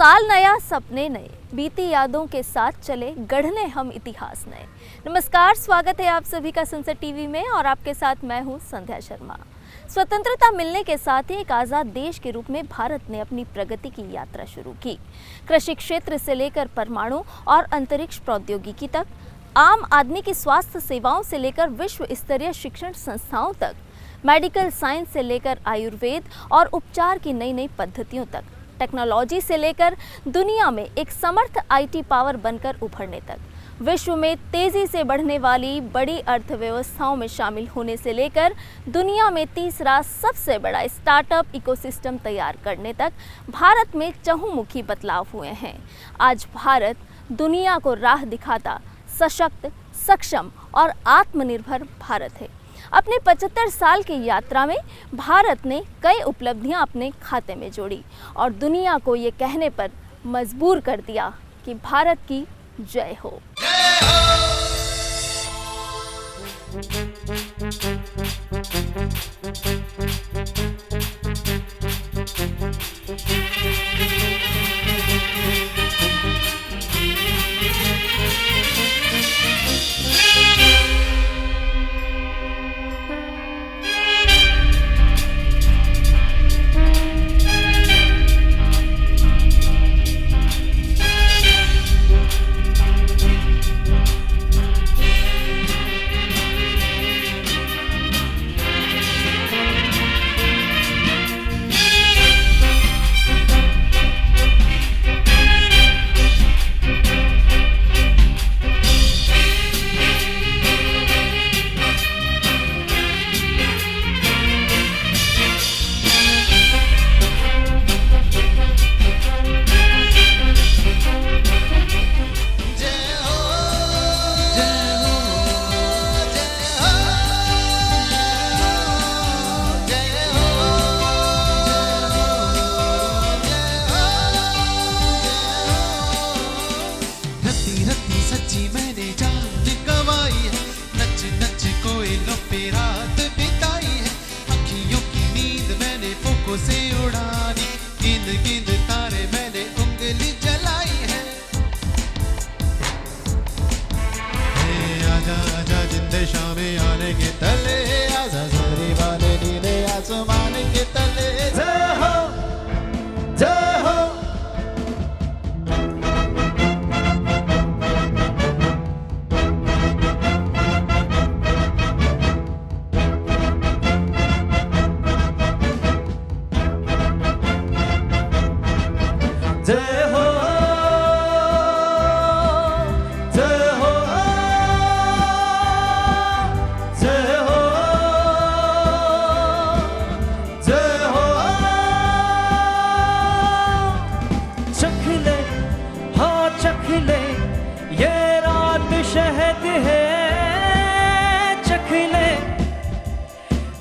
साल नया, सपने नए, बीती यादों के साथ चले गढ़ने हम इतिहास नए। नमस्कार, स्वागत है आप सभी का सनसेट टीवी में और आपके साथ मैं हूं संध्या शर्मा। स्वतंत्रता मिलने के साथ ही एक आज़ाद देश के रूप में भारत ने अपनी प्रगति की यात्रा शुरू की। कृषि क्षेत्र से लेकर परमाणु और अंतरिक्ष प्रौद्योगिकी तक, आम आदमी की स्वास्थ्य सेवाओं से लेकर विश्व स्तरीय शिक्षण संस्थाओं तक, मेडिकल साइंस से लेकर आयुर्वेद और उपचार की नई नई पद्धतियों तक, टेक्नोलॉजी से लेकर दुनिया में एक समर्थ आईटी पावर बनकर उभरने तक, विश्व में तेजी से बढ़ने वाली बड़ी अर्थव्यवस्थाओं में शामिल होने से लेकर दुनिया में तीसरा सबसे बड़ा स्टार्टअप इकोसिस्टम तैयार करने तक भारत में चहुमुखी बदलाव हुए हैं। आज भारत दुनिया को राह दिखाता सशक्त, सक्षम और आत्मनिर्भर भारत है। अपने 75 साल की यात्रा में भारत ने कई उपलब्धियां अपने खाते में जोड़ी और दुनिया को ये कहने पर मजबूर कर दिया कि भारत की जय हो।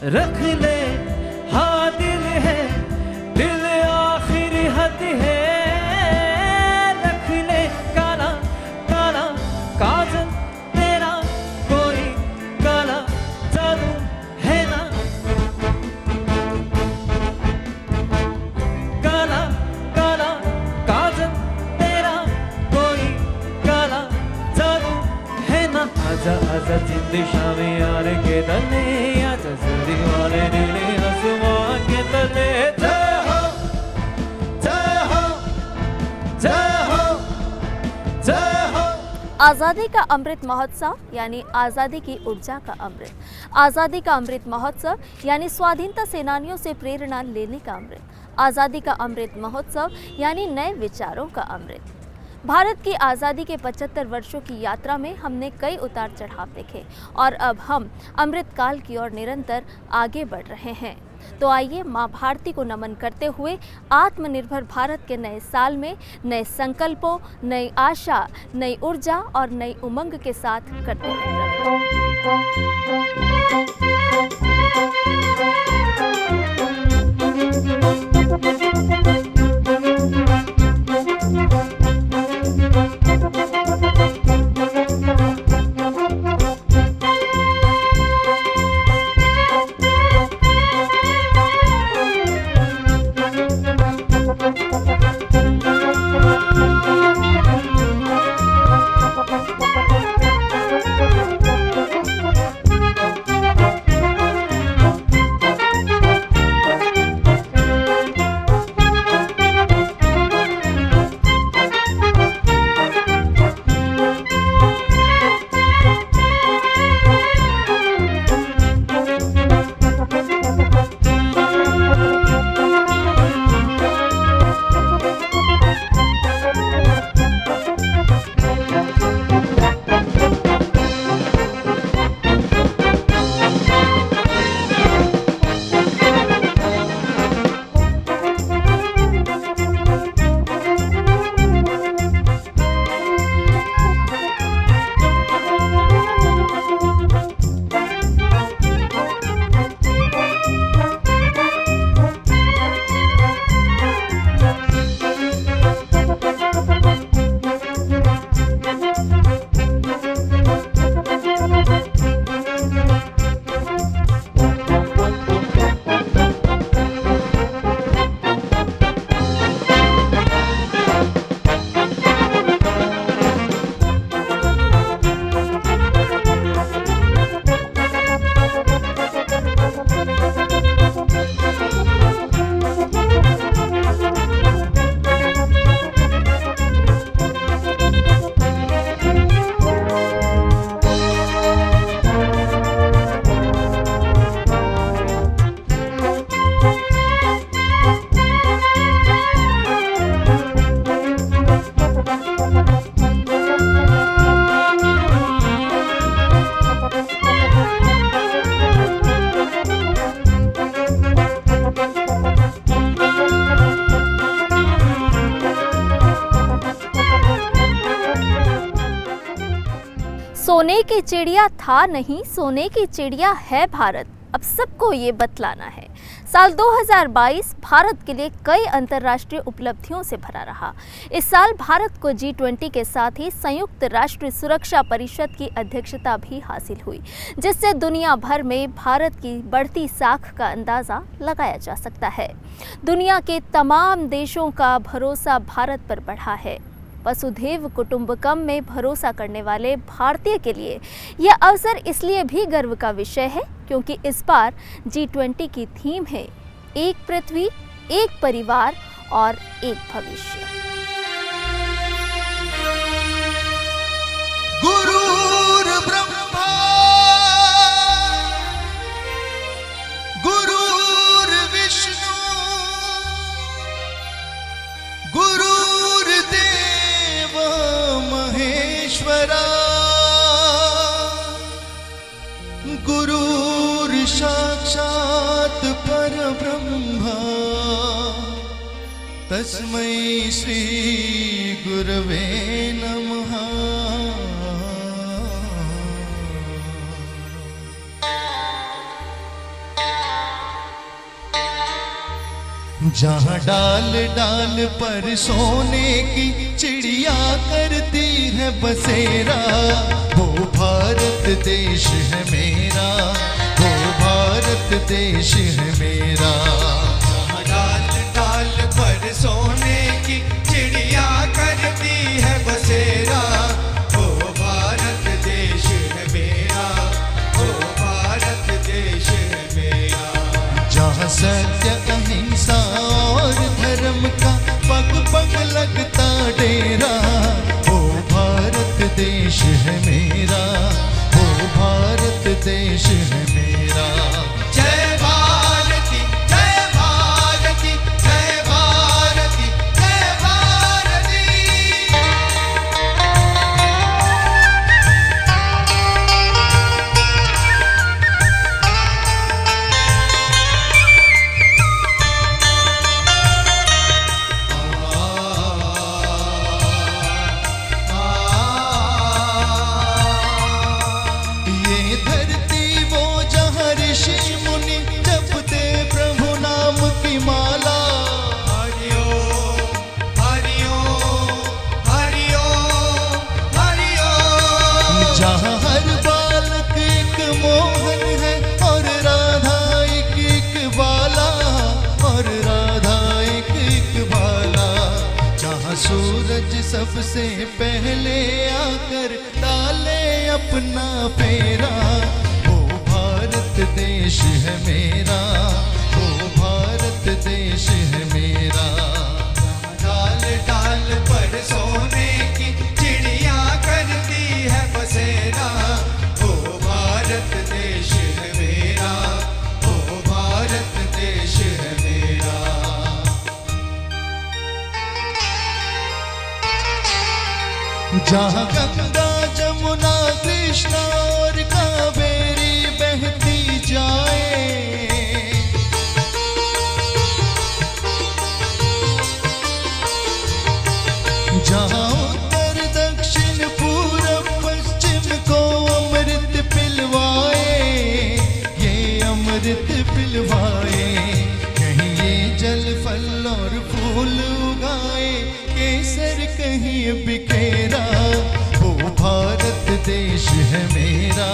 रख ले, हाँ दिल है, दिल आखिरी हद है। रख ले काला काला काजल तेरा, कोई काला जादू है ना। काला काला काजल तेरा, कोई काला जादू है ना। आजा आजा जिंद शामे यार के दले, आजा जरी वाले नीले आसमान के तले। जय हो जय हो जय हो जय हो। आज़ादी का अमृत महोत्सव यानी आज़ादी की ऊर्जा का अमृत। आज़ादी का अमृत महोत्सव यानी स्वाधीनता सेनानियों से प्रेरणा लेने का अमृत। आज़ादी का अमृत महोत्सव यानी नए विचारों का अमृत। भारत की आज़ादी के 75 वर्षों की यात्रा में हमने कई उतार चढ़ाव देखे और अब हम अमृतकाल की ओर निरंतर आगे बढ़ रहे हैं। तो आइए माँ भारती को नमन करते हुए आत्मनिर्भर भारत के नए साल में नए संकल्पों, नई आशा, नई ऊर्जा और नई उमंग के साथ करते हैं। सोने की चिड़िया था नहीं, सोने की चिड़िया है भारत, अब सबको ये बतलाना है। साल 2022 भारत के लिए कई अंतर्राष्ट्रीय उपलब्धियों से भरा रहा। इस साल भारत को G20 के साथ ही संयुक्त राष्ट्र सुरक्षा परिषद की अध्यक्षता भी हासिल हुई, जिससे दुनिया भर में भारत की बढ़ती साख का अंदाज़ा लगाया जा सकता है। दुनिया के तमाम देशों का भरोसा भारत पर बढ़ा है। वसुधैव कुटुंबकम में भरोसा करने वाले भारतीय के लिए यह अवसर इसलिए भी गर्व का विषय है क्योंकि इस बार G20 की थीम है एक पृथ्वी, एक परिवार और एक भविष्य। गुरुर् ब्रह्मा गुरुर्विष्णु गुरुर्देव महेश्वरा गुरुर्साक्षात् परब्रह्मा तस्मै श्री गुरवे नमः। जहाँ डाल डाल पर सोने की चिड़िया करती है बसेरा, वो भारत देश है मेरा, वो भारत देश है मेरा। जहाँ डाल डाल पर सोने की चिड़िया करती है बसेरा, वो भारत देश है मेरा, वो भारत देश है मेरा। जहाँ सत्य अहिंसा और धर्म का पग पग लगता डेरा, वो भारत देश है मेरा, वो भारत देश है मेरा। जय भारती जय भारती जय भारती जय भारती। ये धरती वो जहाँ ऋषि मुनि जपते प्रभु नाम की माला, हरिओम हरिओम हरिओम हरिओम। जहाँ हर बालक एक मोहन है और राधा एक बाला, और राधा एक बाला। जहाँ सूरज सबसे पहले आकर डाले अपना फेरा, वो भारत देश है मेरा, वो भारत देश है मेरा। डाल डाल पर सोने की चिड़िया करती है बसेरा, वो भारत देश है मेरा, वो भारत देश है मेरा। जहाँ गंगा जमुना कृष्णा और कावेरी बहती जाए, जहाँ उत्तर दक्षिण पूरब पश्चिम को अमृत पिलवाए, ये अमृत पिलवाए। कहीं ये जल फल और फूल उगाए, केसर कहीं बिखेरा, वो भारत देश है मेरा,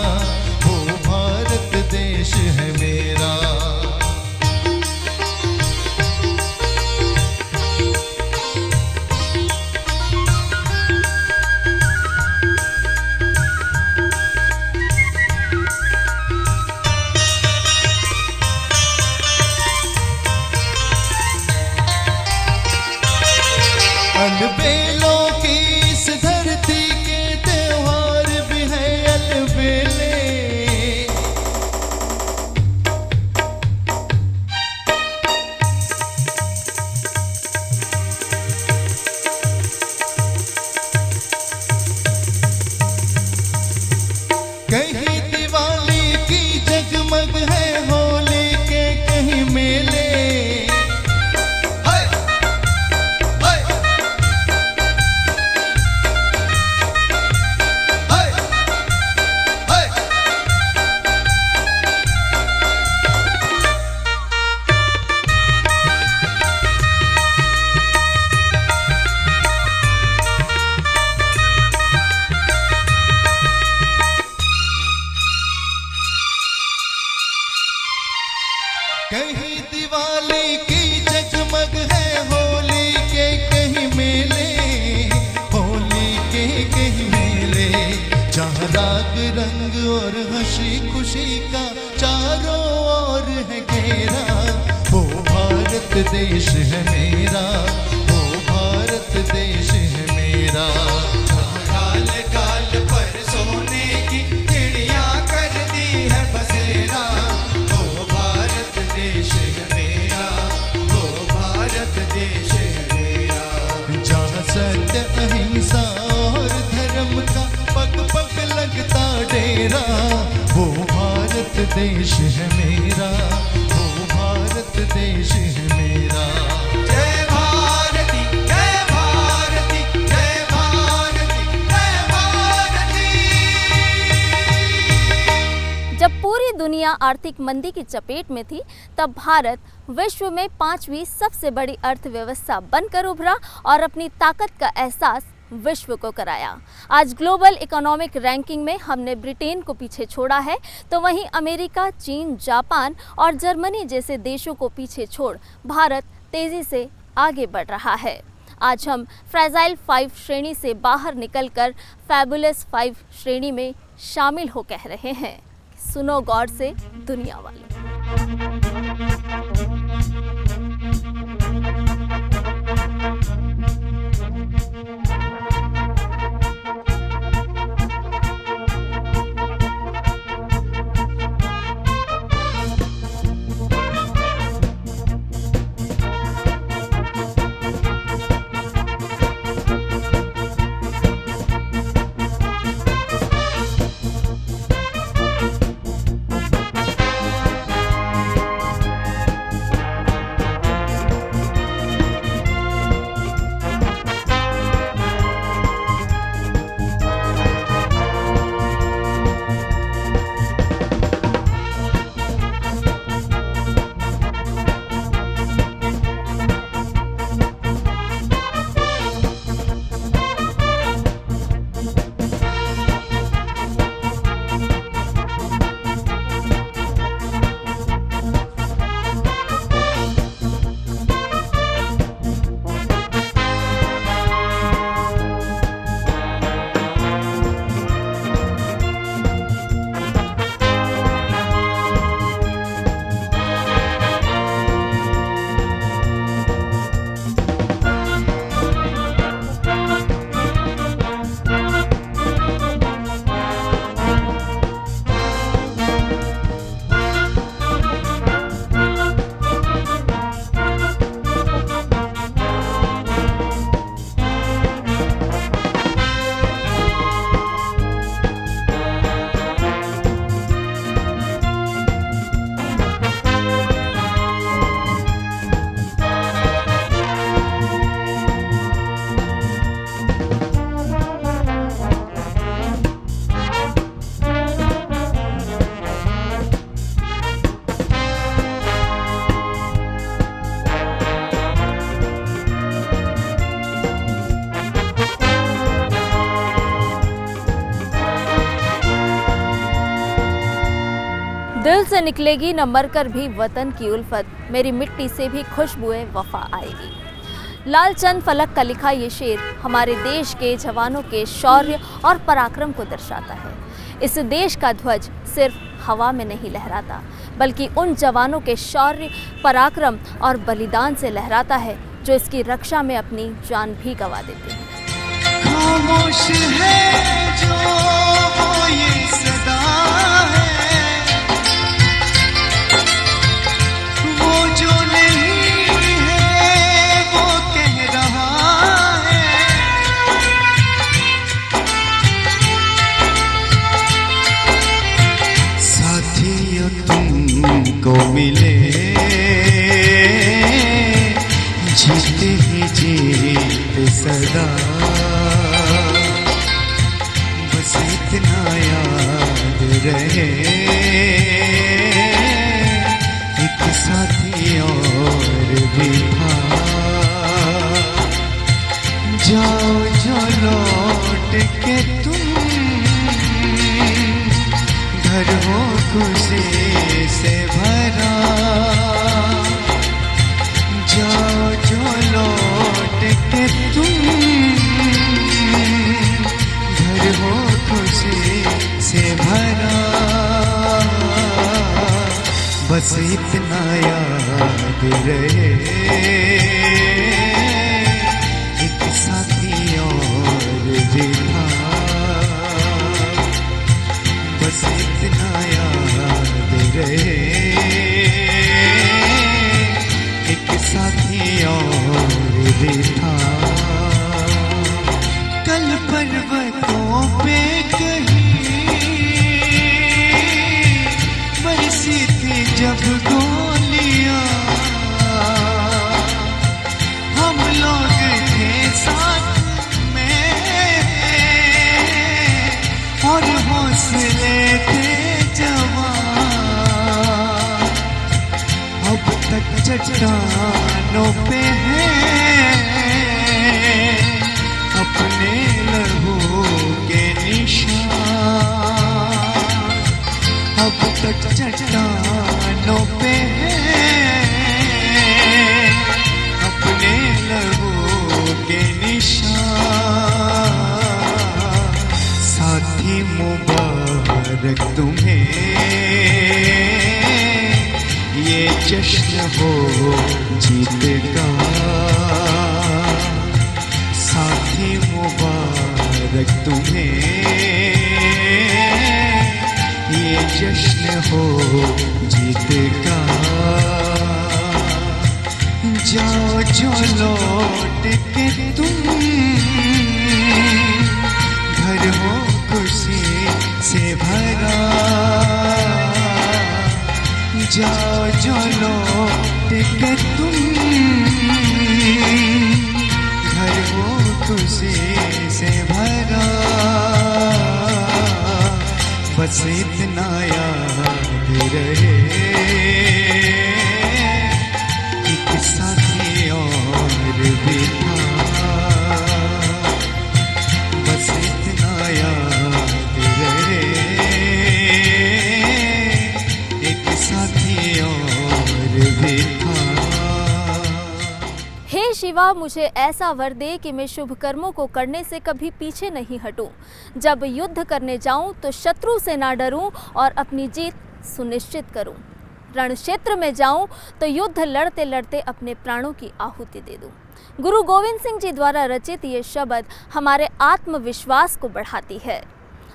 वो भारत देश है मेरा। अलबेलों की इस धरती के त्योहार भी है अलबेले। रंग रंग और हंसी खुशी का चारों ओर है घेरा। वो भारत देश है मेरा, वो भारत देश है मेरा। गाल गाल पर सोने की चिड़िया करती है बसेरा। वो भारत देश है मेरा, वो भारत देश है मेरा। जहाँ सत्य अहिंसा और धर्म का पग पग लगता डेरा। वो भारत देश है मेरा, वो भारत देश है मेरा। जय भारती जय भारती जय भारती जय भारती। जब पूरी दुनिया आर्थिक मंदी की चपेट में थी, तब भारत विश्व में 5वीं सबसे बड़ी अर्थव्यवस्था बनकर उभरा और अपनी ताकत का एहसास विश्व को कराया। आज ग्लोबल इकोनॉमिक रैंकिंग में हमने ब्रिटेन को पीछे छोड़ा है, तो वहीं अमेरिका, चीन, जापान और जर्मनी जैसे देशों को पीछे छोड़ भारत तेजी से आगे बढ़ रहा है। आज हम फ्रेजाइल 5 श्रेणी से बाहर निकलकर फैबुलस 5 श्रेणी में शामिल हो कह रहे हैं, सुनो गौर से दुनिया वालों। दिल से निकलेगी न मरकर भी वतन की उल्फत, मेरी मिट्टी से भी खुशबुएं वफा आएगी। लालचंद फलक का लिखा ये शेर हमारे देश के जवानों के शौर्य और पराक्रम को दर्शाता है। इस देश का ध्वज सिर्फ हवा में नहीं लहराता, बल्कि उन जवानों के शौर्य, पराक्रम और बलिदान से लहराता है जो इसकी रक्षा में अपनी जान भी गंवा देते हैं। खामोश है जो वो ये सदा है, वो जो नहीं है वो कह रहा है। साथियों तुमको मिले जीते ही जीत सदा, बस इतना याद रहे एक साथी और भी था। जाओ जो लौट के तुम घर हो खुशी से भरा। जाओ जो लौट के तुम घर हो खुशी से रहे, एक साथी और भी था, बस इतना याद रहे, एक साथी और भी था। कल पर्वतों पे कहीं बरसी थी जब गोलियां, हम लोग थे साथ में और हौसले थे जवान। अब तक चट्टानों पे है अपने लहू के निशान, अब तक चट्टानों पे है अपने लहू के निशान। साथी मुबारक तुम्हें, ये जश्न हो जीत का। साथी मुबारक तुम्हें, ये जश्न हो जीत का। जाओ जो लौट के तुम घर हो खुशी से भरा, जाओ जो लौट के तुम घर हो खुशी से भरा। बस इतना याद रहे, एक साथी और भी था, बस इतना याद रहे, एक साथी और भी था। हे शिवा, मुझे ऐसा वर दे कि मैं शुभ कर्मों को करने से कभी पीछे नहीं हटूं। जब युद्ध करने जाऊं तो शत्रु से ना डरूं और अपनी जीत सुनिश्चित करूं। रण क्षेत्र में जाऊं तो युद्ध लड़ते लड़ते अपने प्राणों की आहुति दे दूं। गुरु गोविंद सिंह जी द्वारा रचित ये शब्द हमारे आत्मविश्वास को बढ़ाती है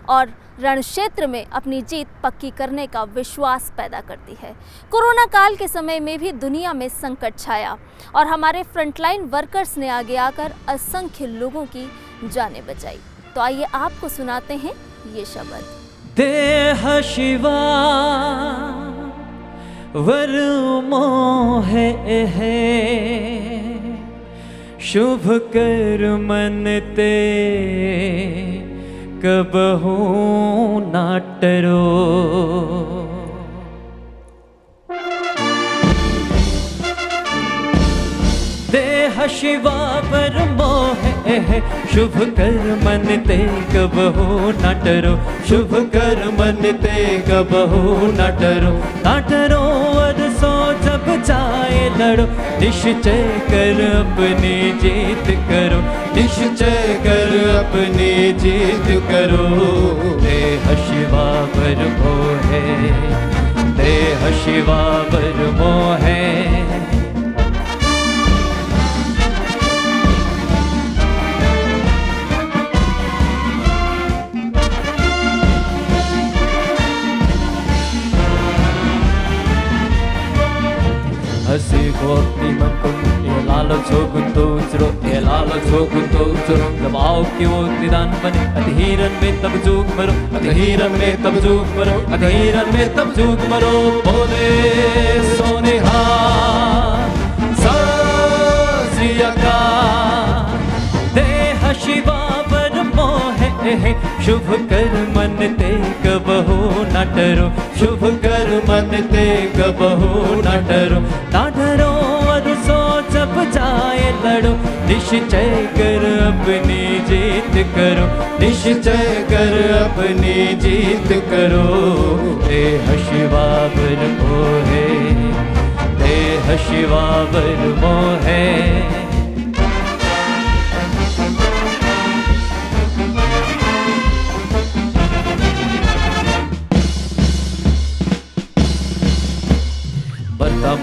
और रण क्षेत्र में अपनी जीत पक्की करने का विश्वास पैदा करती है। कोरोना काल के समय में भी दुनिया में संकट छाया और हमारे फ्रंटलाइन वर्कर्स ने आगे आकर असंख्य लोगों की जानें बचाई। तो आइए आपको सुनाते हैं ये शब्द। देह शिवा वर मोहे है, शुभ कर मन ते कबहू ना टरो। देह शिवा वर मोहे है, शुभ कर मन ते कबहू ना टरो। शुभ कर मन ते कबहू ना टरो। ना टरो और सो जब जाए लड़ो, निश्चय कर अपनी जीत करो। निश्चय कर अपनी जीत करो। देह शिवा वर मोहे, देह शिवा वर मोहे। हसी को अपनी मन को ये लालच हो गुंतो उचरो, ये लालच हो गुंतो उचरो। जब आओ कि वो निदान बने, अधीरन में तब जूक मरो, अधीरन में तब जूक मरो, अधीरन में तब जूक मरो। बोले सोने श्री अकाल। देह शिवा वर मोहे, शुभ कर मन ते कबहू न डरो। शुभ कर मन ते कबहू न डरो। ना डरो और सो जब जाए लड़ो, निश्चय कर अपनी जीत करो। निश्चय कर अपनी जीत करो। देह शिवा वर मोहे, देह शिवा वर मोहे।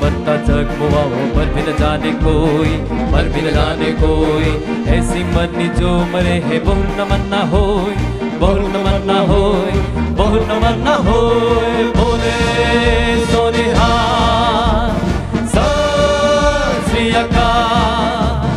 पत्ता जगमगाओ पर भी न जाने कोई, पर भी न जाने कोई। ऐसी मरनी जो मरे है बहु न मरना होय, बहु न मरना होय, बहु न मरना होय। बोले सोनिहा सत श्री अकाल।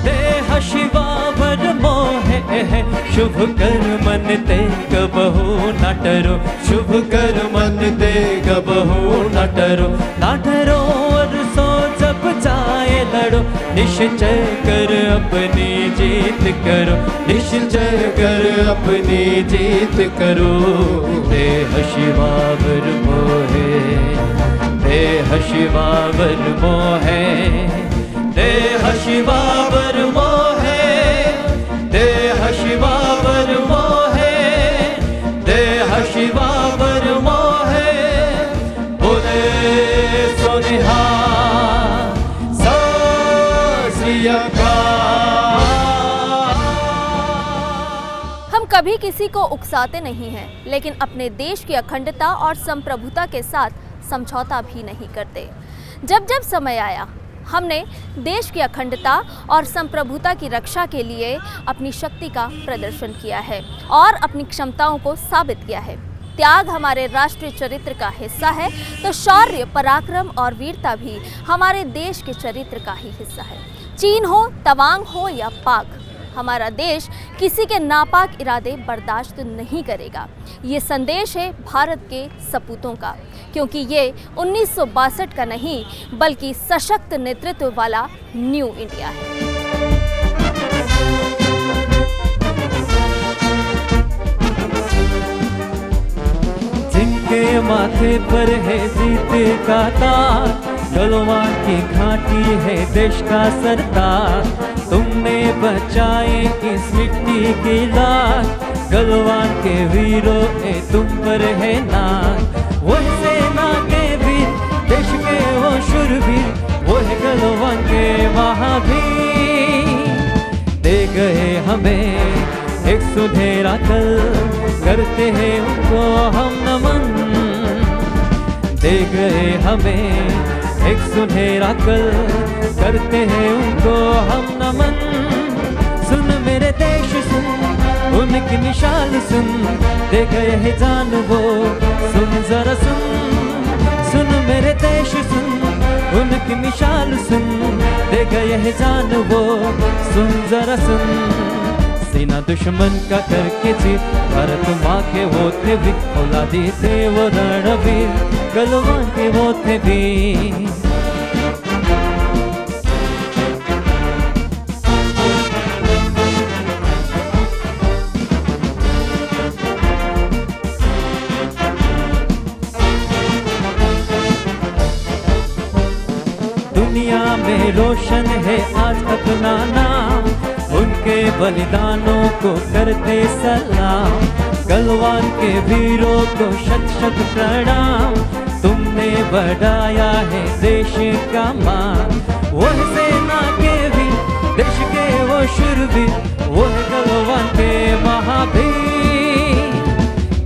देह शिवा वर मोहे है, शुभ कर मन ते कबहू न डरो, शुभ कर मन ते कबहू न डरो। ना डरो और सो जब जाए लड़ो, निश्चय कर अपनी जीत करो, निश्चय कर अपनी जीत करो। देह शिवा वर मोहे, देह शिवा वर मोहे, देह शिवा वर मोहे, देह शिवा वर मोहे, देह शिवा वर मोहे। बोले सोनिहा सत श्री अकाल। हम कभी किसी को उकसाते नहीं हैं, लेकिन अपने देश की अखंडता और संप्रभुता के साथ समझौता भी नहीं करते। जब जब समय आया, हमने देश की अखंडता और संप्रभुता की रक्षा के लिए अपनी शक्ति का प्रदर्शन किया है और अपनी क्षमताओं को साबित किया है। त्याग हमारे राष्ट्रीय चरित्र का हिस्सा है, तो शौर्य, पराक्रम और वीरता भी हमारे देश के चरित्र का ही हिस्सा है। चीन हो, तवांग हो या पाक, हमारा देश किसी के नापाक इरादे बर्दाश्त नहीं करेगा। ये संदेश है भारत के सपूतों का, क्योंकि ये 1962 का नहीं बल्कि सशक्त नेतृत्व वाला न्यू इंडिया है। जिनके माथे पर है जीत का ताज, गलवान की घाटी है देश का सरताज। तुमने बचाए इस मिट्टी की लाज, गलवान के वीरों ने तुम पर है नाज। वो सेना के वीर, देश के वो शूरवीर, वो है गलवान के महावीर। दे गए हमें एक सुनहरा कल, करते हैं उनको हम नमन। दे गए हमें एक सुनहरा कल, करते हैं उनको हम नमन। सुन मेरे देश सुन, उनकी मिसाल सुन, दे गए हैं जान वो, सुन जरा सुन। सुन मेरे देश सुन, उनकी मिसाल सुन, दे गए हैं जान वो, सुन जरा सुन। सीना दुश्मन का करके जीत, भारत माँ के वो थे भी, औलादी थे वो रणवीर, गलवान के वो थे भी। दुनिया में रोशन है आज अपना नाम, उनके बलिदानों को करते सलाम। गलवान के वीरों को शत शत प्रणाम, तुमने बढ़ाया है देश का मान। वो है सेना के वीर, देश के वो शूरवीर, वो है गलवान के महावीर।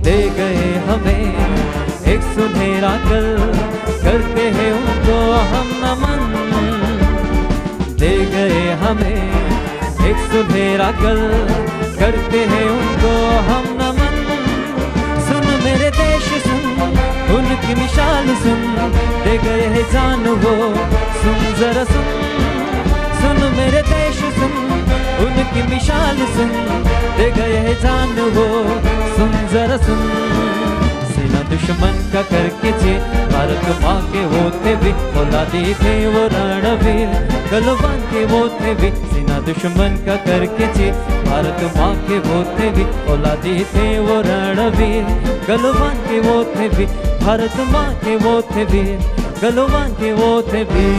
दे गए हमें एक सुनहरा कल, करते हैं उनको हम नमन। दे गए हमें एक सुनहरा कल, करते हैं उनको हम नमन। सुन मेरे देश सुन, उनकी मिसाल सुन, दे गए हैं जान वो, सुन जरा सुन। सुन मेरे देश सुन, उनकी मिसाल सुन, दे गए हैं जान वो, सुन जरा सुन। सेना दुश्मन का करके जीत, भारत माँ के वो थे भी, औलादी थे वो रणवीर, गलवान के वो थे भी। सेना दुश्मन का करके जीत, भारत माँ के वो थे भी, औलादी थे वो रणवीर, गलवान के वो थे भी। भारत माँ के वो थे भी, गलवान के वो थे भी।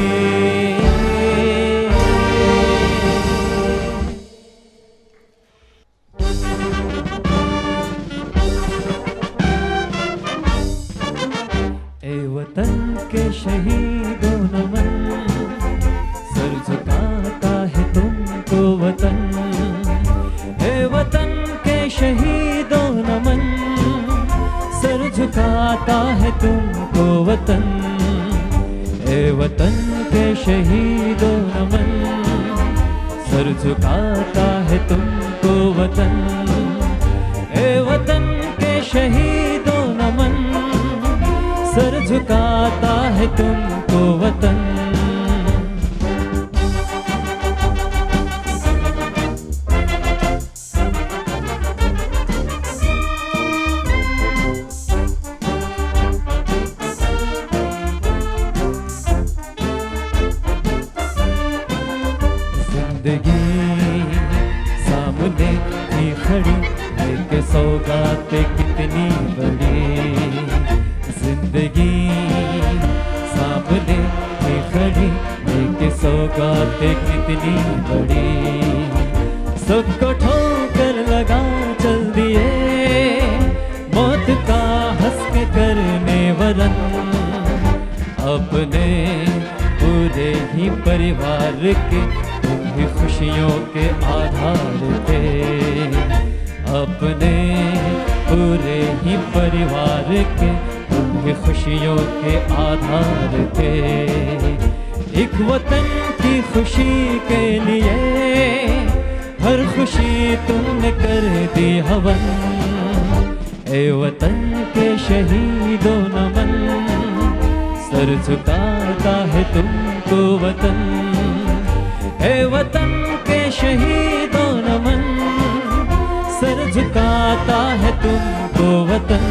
वतन के शहीदों नमन, सर झुकाता है तुमको वतन। हे वतन के शहीदों नमन, सर झुकाता है तुमको वतन। हे वतन के शहीदों नमन, सर झुकाता है तुमको वतन। ए वतन के शहीदों नमन, सर झुकाता है तुमको वतन। जिंदगी सामने ही खड़ी लेके सौगातें कितनी बड़ी। जिंदगी सामने ही खड़ी लेके सौगातें कितनी बड़ी। सबको ठोकर लगा चल दिए, मौत का हंस के करने वरन। अपने पूरे ही परिवार के तुम ही खुशियों के आधार थे। अपने पूरे ही परिवार के तुम ही खुशियों के आधार थे। एक वतन की खुशी के लिए हर खुशी तुमने कर दी हवन। ए वतन के शहीदों नमन, सर झुकाता है तुमको वतन। ए वतन के शहीदों नमन, सर झुकाता है तुमको वतन।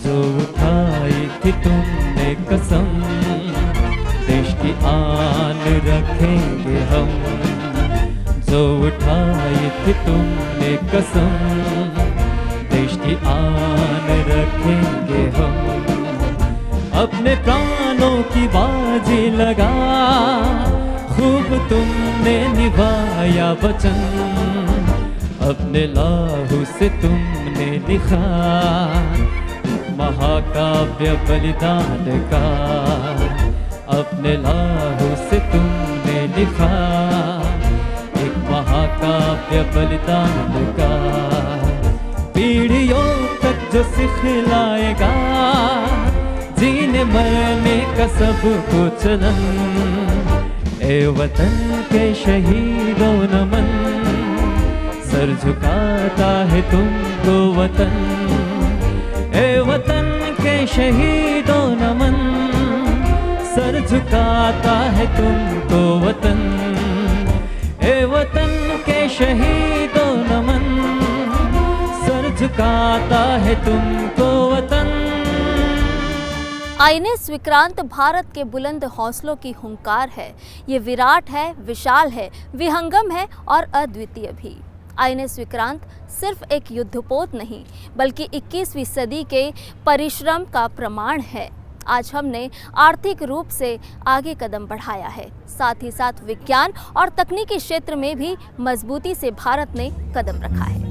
जो उठाई थी तुमने कसम, देश की आन रखेंगे हम। जो उठाई थी तुमने कसम, देश की आन रखेंगे हम। अपने प्राणों की बाजी लगा, खूब तुमने निभाया वचन। अपने लाहू से तुमने लिखा महाकाव्य बलिदान का। अपने लाहू से तुमने लिखा एक महाकाव्य बलिदान का। पीढ़ियों तक जो सिखलाएगा जीने मरने का सबको चलन। ए वतन के शहीदों नमन, सर झुकाता है तुमको वतन। ए वतन के शहीदों नमन, सर झुकाता है तुमको वतन। ए वतन के शहीदों नमन, सर झुकाता है तुमको वतन। आईएनएस विक्रांत भारत के बुलंद हौसलों की हुंकार है। ये विराट है, विशाल है, विहंगम है और अद्वितीय भी। आईएनएस विक्रांत सिर्फ एक युद्धपोत नहीं बल्कि 21वीं सदी के परिश्रम का प्रमाण है। आज हमने आर्थिक रूप से आगे कदम बढ़ाया है, साथ ही साथ विज्ञान और तकनीकी क्षेत्र में भी मजबूती से भारत ने कदम रखा है।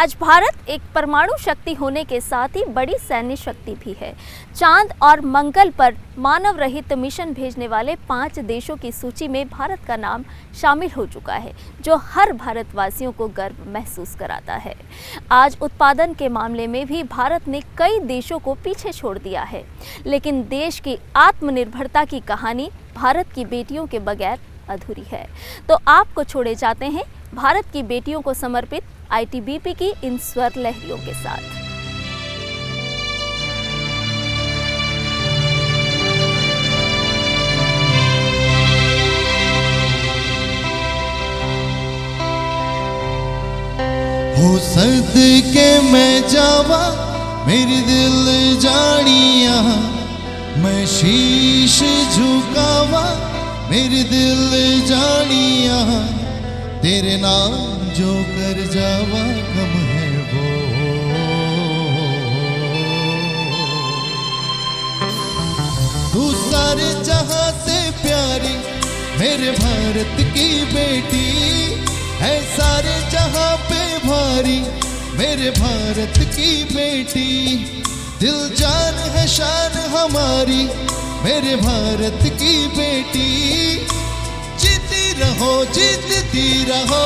आज भारत एक परमाणु शक्ति होने के साथ ही बड़ी सैन्य शक्ति भी है। चांद और मंगल पर मानव रहित मिशन भेजने वाले 5 देशों की सूची में भारत का नाम शामिल हो चुका है, जो हर भारतवासियों को गर्व महसूस कराता है। आज उत्पादन के मामले में भी भारत ने कई देशों को पीछे छोड़ दिया है, लेकिन देश की आत्मनिर्भरता की कहानी भारत की बेटियों के बगैर अधूरी है। तो आपको छोड़े जाते हैं भारत की बेटियों को समर्पित आईटीबीपी की इन स्वर लहरियों के साथ। हो सदके मैं जावा मेरी दिल जानिया, मैं शीश झुकावा मेरी दिल जानिया, तेरे नाम जो कर जावा कम है वो। तू सारे जहां से प्यारी मेरे भारत की बेटी है, सारे जहां पे भारी मेरे भारत की बेटी। दिल जान है शान हमारी मेरे भारत की बेटी। जीती रहो जीतती रहो।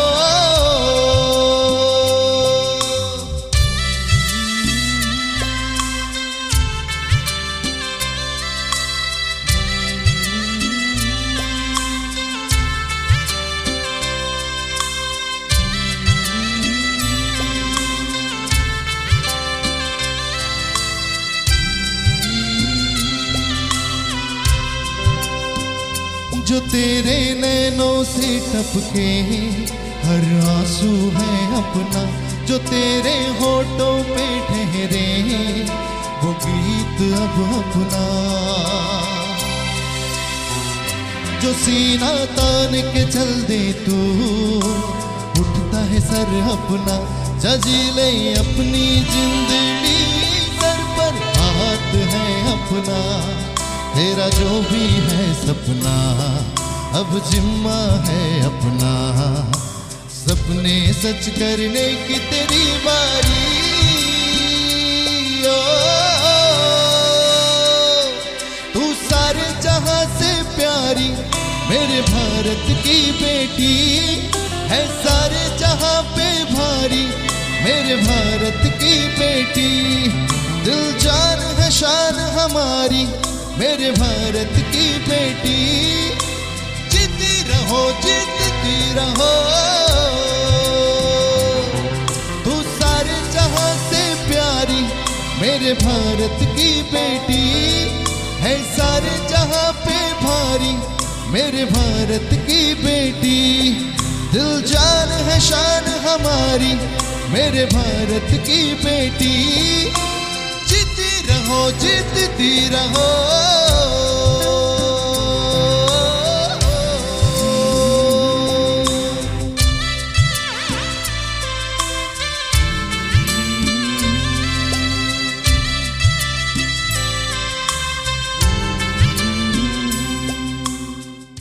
जो तेरे नैनों से टपके हर आंसू है अपना, जो तेरे होठों पे ठहरे वो गीत अब अपना। जो सीना तान के चल दे तू उठता है सर अपना, जजी ले अपनी जिंदगी सर पर हाथ है अपना। तेरा जो भी है सपना अब जिम्मा है अपना, सपने सच करने की तेरी बारी। ओ, तू सारे जहां से प्यारी मेरे भारत की बेटी है, सारे जहां पे भारी मेरे भारत की बेटी। दिल जान है शान हमारी मेरे भारत की बेटी। जीती रहो जीतती रहो। तू सारे जहां से प्यारी मेरे भारत की बेटी है, सारे जहां पे भारी मेरे भारत की बेटी। दिल जान है शान हमारी मेरे भारत की बेटी। जीती रहो जीतती रहो।